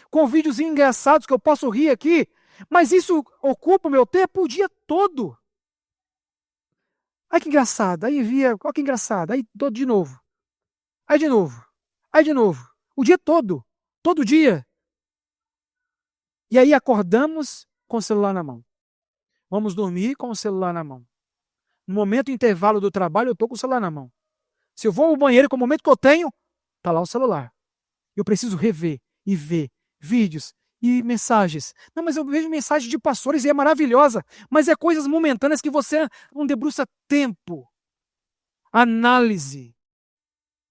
com vídeos engraçados que eu posso rir aqui, Mas isso ocupa o meu tempo o dia todo. Ai, que engraçado. Aí via, olha que engraçado. Aí de novo. Aí de novo. Aí de novo. O dia todo. Todo dia. E aí acordamos com o celular na mão. Vamos dormir com o celular na mão. No momento do intervalo do trabalho, eu estou com o celular na mão. Se eu vou ao banheiro, com o momento que eu tenho, está lá o celular. Eu preciso rever e ver vídeos e mensagens. Não, mas eu vejo mensagens de pastores e é maravilhosa, mas é coisas momentâneas que você não debruça tempo, análise,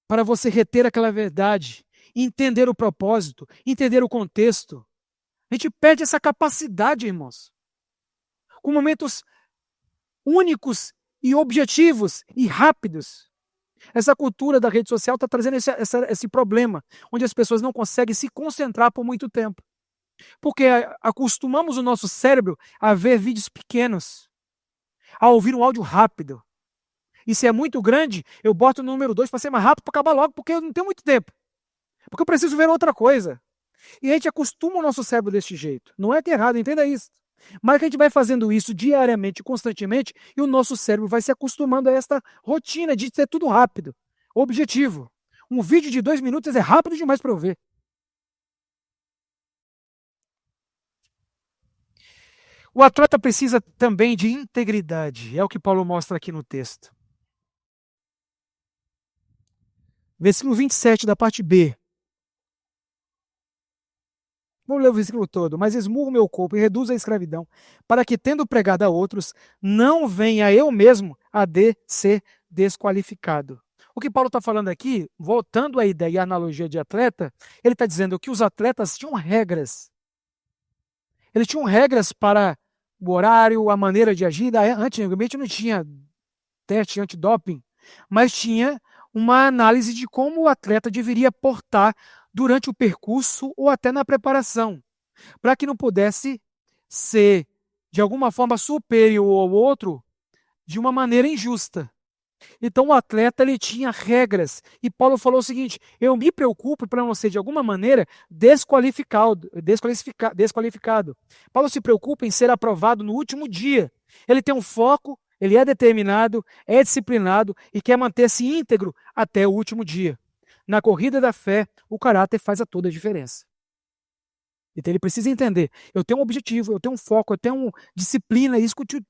para você reter aquela verdade, entender o propósito, entender o contexto. A gente perde essa capacidade, irmãos. Com momentos únicos e objetivos e rápidos. Essa cultura da rede social está trazendo esse problema, onde as pessoas não conseguem se concentrar por muito tempo. Porque acostumamos o nosso cérebro a ver vídeos pequenos, a ouvir um áudio rápido. E se é muito grande, eu boto o número 2 para ser mais rápido, para acabar logo, porque eu não tenho muito tempo. Porque eu preciso ver outra coisa. E a gente acostuma o nosso cérebro desse jeito. Não é que é errado, entenda isso. Mas que a gente vai fazendo isso diariamente, constantemente, e o nosso cérebro vai se acostumando a esta rotina de ser tudo rápido. Objetivo. Um vídeo de 2 minutos é rápido demais para eu ver. O atleta precisa também de integridade. É o que Paulo mostra aqui no texto. Versículo 27 da parte B. Vamos ler o versículo todo. Mas esmurro meu corpo e reduzo a escravidão, para que, tendo pregado a outros, não venha eu mesmo a ser desqualificado. O que Paulo está falando aqui, voltando à ideia e à analogia de atleta, ele está dizendo que os atletas tinham regras. Eles tinham regras para o horário, a maneira de agir. Antigamente não tinha teste antidoping, mas tinha uma análise de como o atleta deveria portar durante o percurso ou até na preparação, para que não pudesse ser, de alguma forma, superior ao outro de uma maneira injusta. Então o atleta ele tinha regras, e Paulo falou o seguinte: eu me preocupo para não ser de alguma maneira desqualificado. Paulo se preocupa em ser aprovado no último dia. Ele tem um foco, ele é determinado, é disciplinado e quer manter-se íntegro até o último dia. Na corrida da fé, o caráter faz toda a diferença. Então ele precisa entender, eu tenho um objetivo, eu tenho um foco, eu tenho disciplina,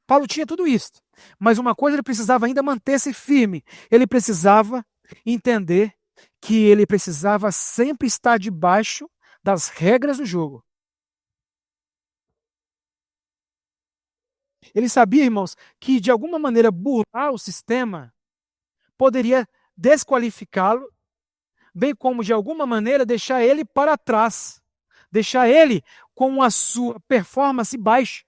Paulo tinha tudo isso. Mas uma coisa ele precisava ainda manter-se firme, ele precisava entender que ele precisava sempre estar debaixo das regras do jogo. Ele sabia, irmãos, que de alguma maneira burlar o sistema poderia desqualificá-lo, bem como de alguma maneira deixar ele para trás. Deixar ele com a sua performance baixa.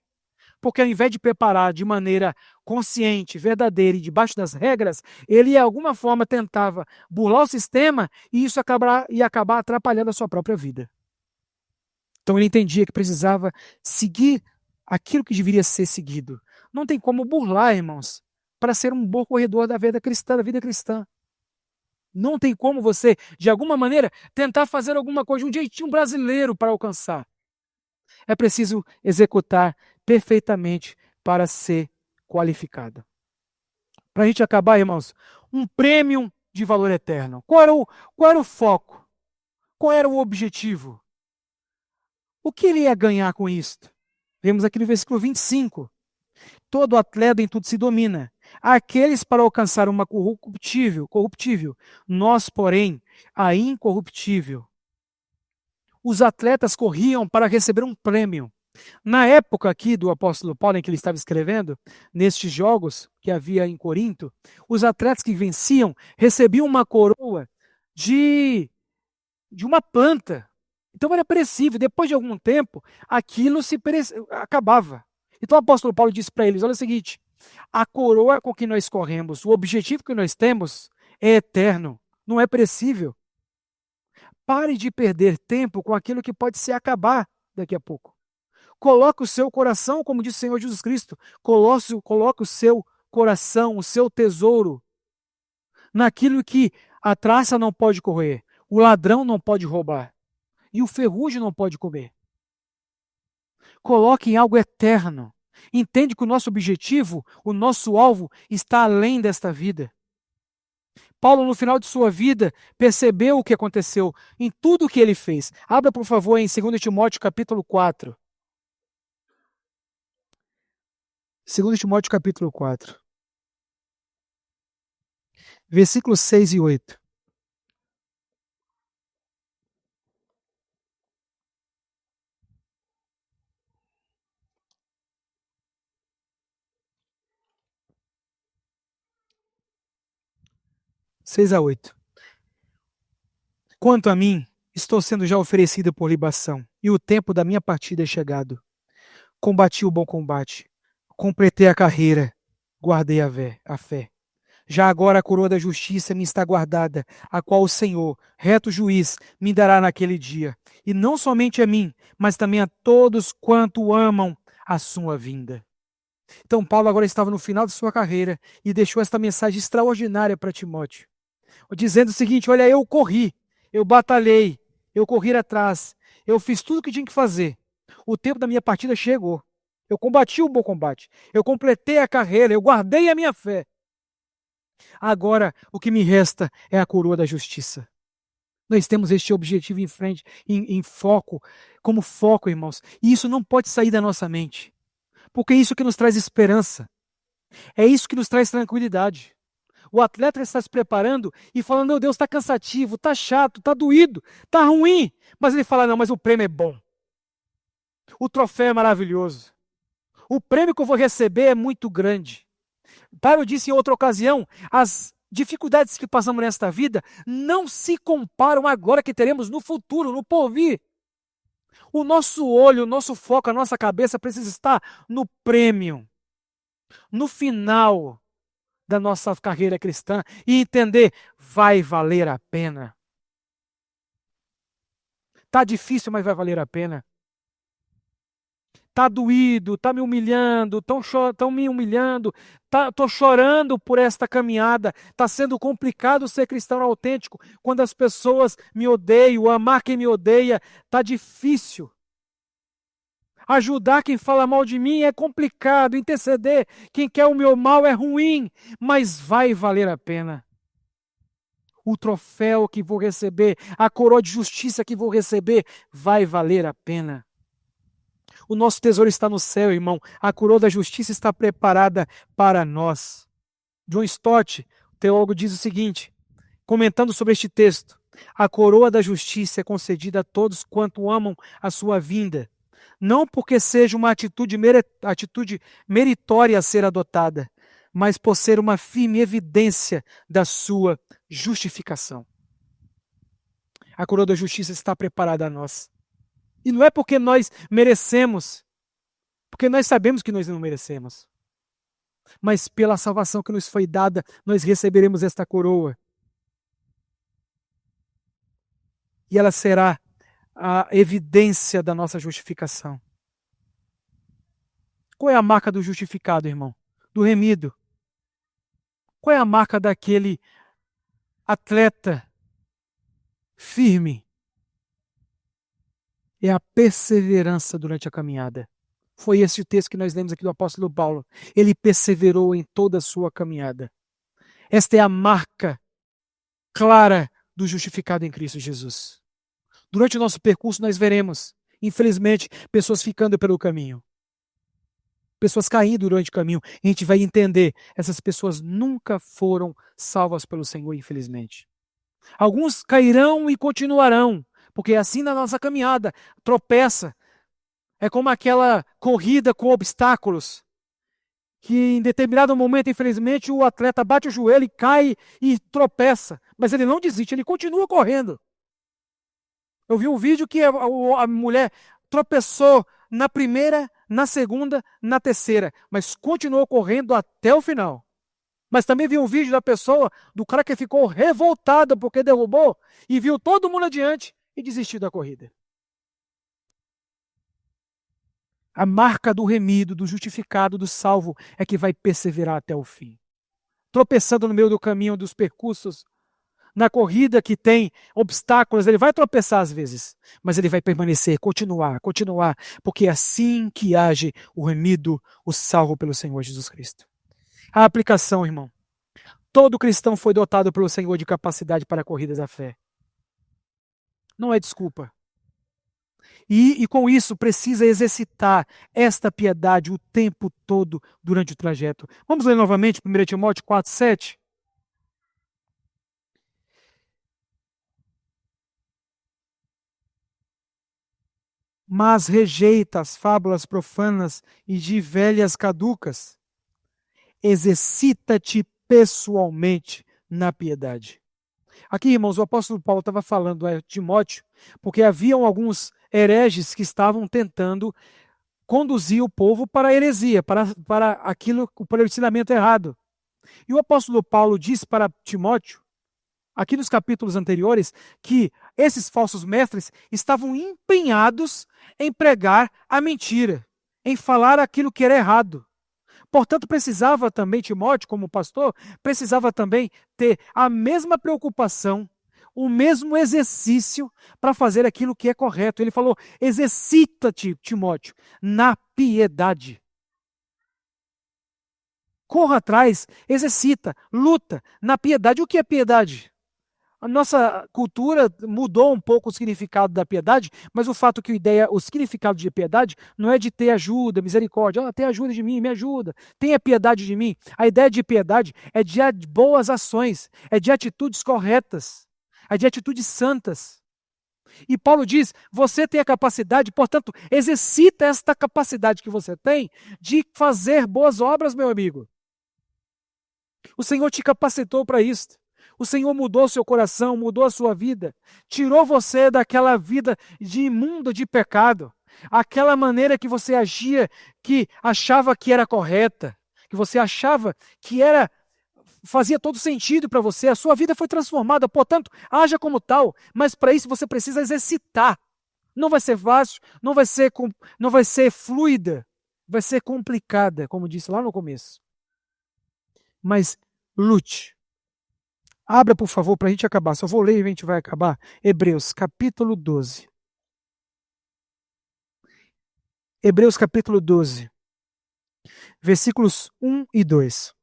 Porque ao invés de preparar de maneira consciente, verdadeira e debaixo das regras, ele de alguma forma tentava burlar o sistema e isso ia acabar atrapalhando a sua própria vida. Então ele entendia que precisava seguir aquilo que deveria ser seguido. Não tem como burlar, irmãos, para ser um bom corredor da vida cristã. Não tem como você, de alguma maneira, tentar fazer alguma coisa, um jeitinho brasileiro para alcançar. É preciso executar perfeitamente para ser qualificado. Para a gente acabar, irmãos, um prêmio de valor eterno. Qual era o foco? Qual era o objetivo? O que ele ia ganhar com isto? Vemos aqui no versículo 25. Todo atleta em tudo se domina. Aqueles para alcançar uma corruptível, nós, porém, a incorruptível. Os atletas corriam para receber um prêmio. Na época aqui do apóstolo Paulo, em que ele estava escrevendo, nestes jogos que havia em Corinto, os atletas que venciam recebiam uma coroa de uma planta. Então era perecível. Depois de algum tempo, aquilo acabava. Então o apóstolo Paulo disse para eles: olha o seguinte, a coroa com que nós corremos, o objetivo que nós temos é eterno, não é perecível. Pare de perder tempo com aquilo que pode se acabar daqui a pouco. Coloque o seu coração, como disse o Senhor Jesus Cristo, coloque o seu coração, o seu tesouro, naquilo que a traça não pode correr, o ladrão não pode roubar e o ferrugem não pode comer. Coloque em algo eterno. Entende que o nosso objetivo, o nosso alvo, está além desta vida. Paulo, no final de sua vida, percebeu o que aconteceu em tudo o que ele fez. Abra, por favor, em 2 Timóteo capítulo 4. 2 Timóteo capítulo 4. Versículos 6 e 8. Seis a 8. Quanto a mim, estou sendo já oferecido por libação, e o tempo da minha partida é chegado. Combati o bom combate, completei a carreira, guardei a fé. Já agora a coroa da justiça me está guardada, a qual o Senhor, reto juiz, me dará naquele dia. E não somente a mim, mas também a todos quanto amam a sua vinda. Então Paulo agora estava no final de sua carreira e deixou esta mensagem extraordinária para Timóteo, dizendo o seguinte: olha, eu corri, eu batalhei, eu corri atrás, eu fiz tudo o que tinha que fazer. O tempo da minha partida chegou. Eu combati o bom combate, eu completei a carreira, eu guardei a minha fé. Agora, o que me resta é a coroa da justiça. Nós temos este objetivo em frente, em foco, como foco, irmãos. E isso não pode sair da nossa mente. Porque é isso que nos traz esperança. É isso que nos traz tranquilidade. O atleta está se preparando e falando: meu Deus, está cansativo, está chato, está doído, está ruim. Mas ele fala: não, mas o prêmio é bom. O troféu é maravilhoso. O prêmio que eu vou receber é muito grande. Paulo disse em outra ocasião: as dificuldades que passamos nesta vida não se comparam à glória que teremos no futuro, no porvir. O nosso olho, o nosso foco, a nossa cabeça precisa estar no prêmio, no final da nossa carreira cristã e entender: vai valer a pena. Tá difícil, mas vai valer a pena. Tá doído, tá me humilhando, tão me humilhando, tô chorando por esta caminhada, tá sendo complicado ser cristão autêntico, quando as pessoas me odeiam, amar quem me odeia, tá difícil. Ajudar quem fala mal de mim é complicado, interceder quem quer o meu mal é ruim, mas vai valer a pena. O troféu que vou receber, a coroa de justiça que vou receber, vai valer a pena. O nosso tesouro está no céu, irmão. A coroa da justiça está preparada para nós. John Stott, o teólogo, diz o seguinte, comentando sobre este texto: a coroa da justiça é concedida a todos quanto amam a sua vinda, não porque seja uma atitude meritória a ser adotada, mas por ser uma firme evidência da sua justificação. A coroa da justiça está preparada a nós. E não é porque nós merecemos, porque nós sabemos que nós não merecemos. Mas pela salvação que nos foi dada, nós receberemos esta coroa. E ela será a evidência da nossa justificação. Qual é a marca do justificado, irmão? Do remido. Qual é a marca daquele atleta firme? É a perseverança durante a caminhada. Foi esse o texto que nós lemos aqui do apóstolo Paulo. Ele perseverou em toda a sua caminhada. Esta é a marca clara do justificado em Cristo Jesus. Durante o nosso percurso nós veremos, infelizmente, pessoas ficando pelo caminho. Pessoas caindo durante o caminho. E a gente vai entender, essas pessoas nunca foram salvas pelo Senhor, infelizmente. Alguns cairão e continuarão, porque assim na nossa caminhada, tropeça. É como aquela corrida com obstáculos, que em determinado momento, infelizmente, o atleta bate o joelho e cai e tropeça. Mas ele não desiste, ele continua correndo. Eu vi um vídeo que a mulher tropeçou na primeira, na segunda, na terceira, mas continuou correndo até o final. Mas também vi um vídeo da pessoa, do cara que ficou revoltado porque derrubou e viu todo mundo adiante e desistiu da corrida. A marca do remido, do justificado, do salvo é que vai perseverar até o fim. Tropeçando no meio do caminho, dos percursos, na corrida que tem obstáculos, ele vai tropeçar às vezes, mas ele vai permanecer, continuar, porque é assim que age o remido, o salvo pelo Senhor Jesus Cristo. A aplicação, irmão. Todo cristão foi dotado pelo Senhor de capacidade para a corrida da fé. Não é desculpa. E com isso precisa exercitar esta piedade o tempo todo durante o trajeto. Vamos ler novamente 1 Timóteo 4:7. Mas rejeita as fábulas profanas e de velhas caducas. Exercita-te pessoalmente na piedade. Aqui, irmãos, o apóstolo Paulo estava falando a Timóteo, porque haviam alguns hereges que estavam tentando conduzir o povo para a heresia, para o ensinamento errado. E o apóstolo Paulo disse para Timóteo, aqui nos capítulos anteriores, que esses falsos mestres estavam empenhados em pregar a mentira, em falar aquilo que era errado. Portanto, precisava também, Timóteo, como pastor, precisava também ter a mesma preocupação, o mesmo exercício para fazer aquilo que é correto. Ele falou, exercita-te, Timóteo, na piedade. Corra atrás, exercita, luta na piedade. O que é piedade? A nossa cultura mudou um pouco o significado da piedade, mas o fato que o significado de piedade não é de ter ajuda, misericórdia. Tenha ajuda de mim, me ajuda. Tenha piedade de mim. A ideia de piedade é de boas ações, é de atitudes corretas, é de atitudes santas. E Paulo diz, você tem a capacidade, portanto, exercita esta capacidade que você tem de fazer boas obras, meu amigo. O Senhor te capacitou para isso. O Senhor mudou seu coração, mudou a sua vida, tirou você daquela vida de imundo, de pecado, aquela maneira que você agia, que achava que era correta, que você achava que fazia todo sentido para você, a sua vida foi transformada, portanto, haja como tal, mas para isso você precisa exercitar. Não vai ser fácil, não vai ser fluida, vai ser complicada, como disse lá no começo. Mas lute. Abra, por favor, para a gente acabar. Só vou ler e a gente vai acabar. Hebreus, capítulo 12. Hebreus, capítulo 12. Versículos 1 e 2.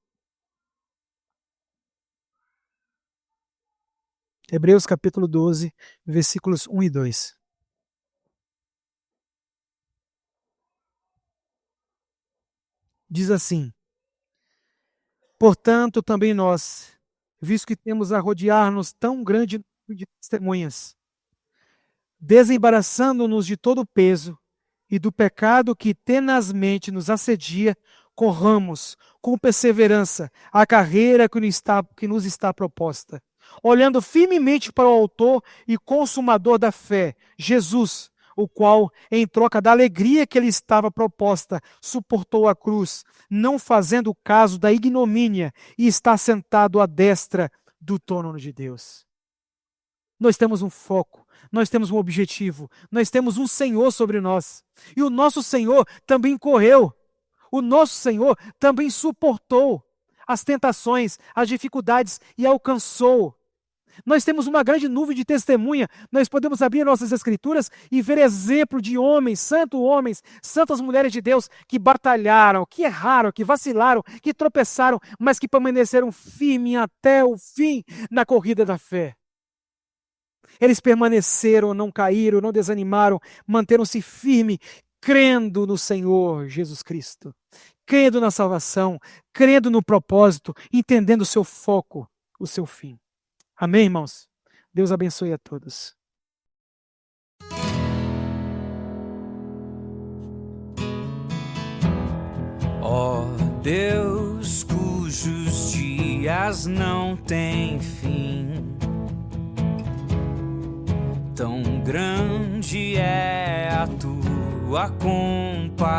Hebreus, capítulo 12, versículos 1 e 2. Diz assim: portanto, também nós, visto que temos a rodear-nos tão grande número de testemunhas, desembaraçando-nos de todo o peso e do pecado que tenazmente nos assedia, corramos com perseverança a carreira que nos está proposta, olhando firmemente para o autor e consumador da fé, Jesus, o qual, em troca da alegria que lhe estava proposta, suportou a cruz, não fazendo caso da ignomínia, e está sentado à destra do trono de Deus. Nós temos um foco, nós temos um objetivo, nós temos um Senhor sobre nós. E o nosso Senhor também correu, o nosso Senhor também suportou as tentações, as dificuldades e alcançou. Nós temos uma grande nuvem de testemunha. Nós podemos abrir nossas escrituras e ver exemplo de homens, santas mulheres de Deus que batalharam, que erraram, que vacilaram, que tropeçaram, mas que permaneceram firmes até o fim na corrida da fé. Eles permaneceram, não caíram, não desanimaram, manteram-se firmes, crendo no Senhor Jesus Cristo, crendo na salvação, crendo no propósito, entendendo o seu foco, o seu fim. Amém, irmãos? Deus abençoe a todos. Ó Deus, cujos dias não têm fim, tão grande é a tua compaixão,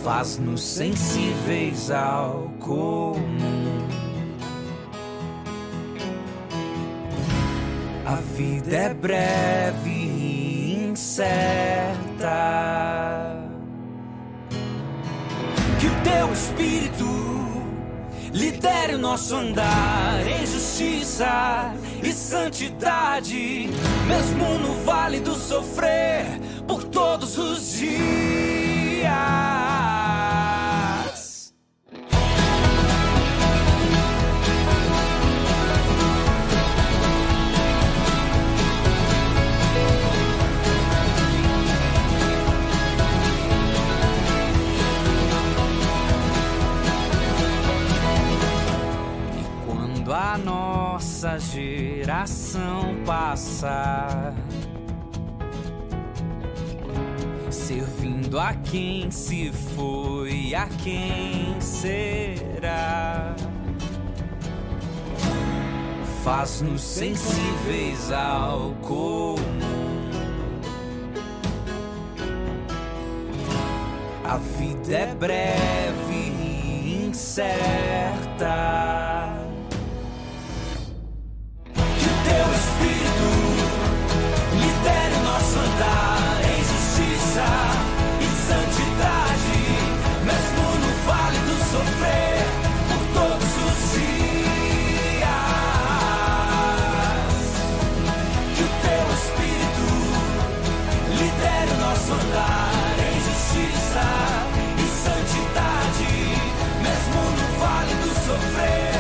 faz-nos sensíveis ao comum. A vida é breve e incerta. Que o teu Espírito lidere o nosso andar em justiça e santidade, mesmo no vale do sofrer, por todos os dias. A nossa geração passar, servindo a quem se foi, a quem será, faz-nos sensíveis ao comum. A vida é breve e incerta. Teu Espírito lidere o nosso andar em justiça e santidade, mesmo no vale do sofrer, por todos os dias. Que o Teu Espírito lidere o nosso andar em justiça e santidade, mesmo no vale do sofrer,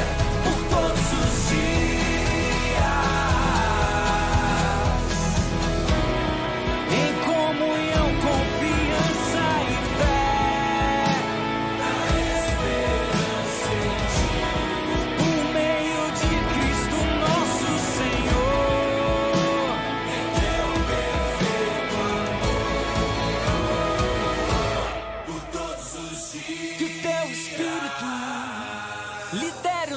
por todos os dias.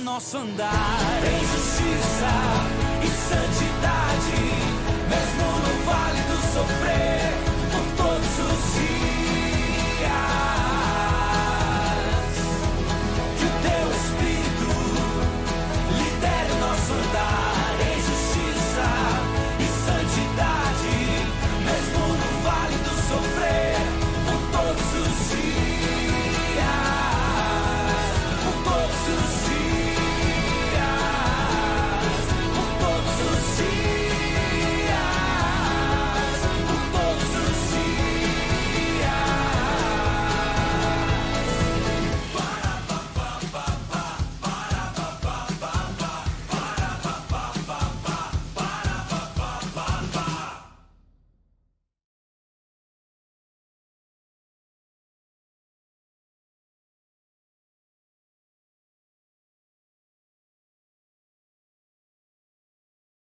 Nosso andar em justiça